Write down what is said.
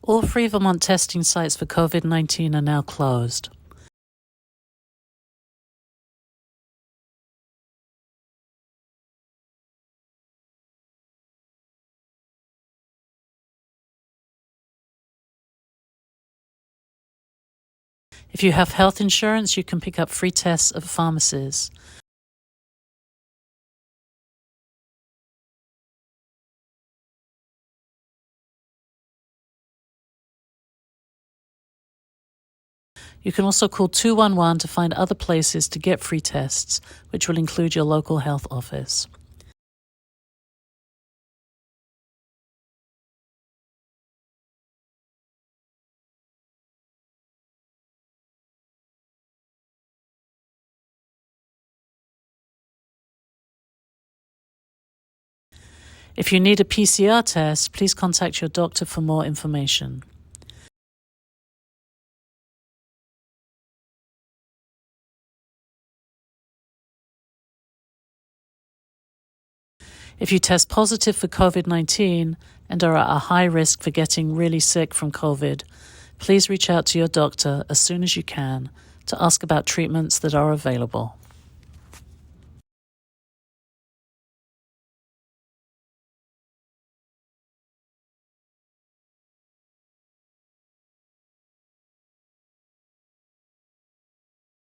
All free Vermont testing sites for COVID-19 are now closed. If you have health insurance, you can pick up free tests at pharmacies. You can also call 211 to find other places to get free tests, which will include your local health office. If you need a PCR test, please contact your doctor for more information. If you test positive for COVID-19 and are at a high risk for getting really sick from COVID, please reach out to your doctor as soon as you can to ask about treatments that are available.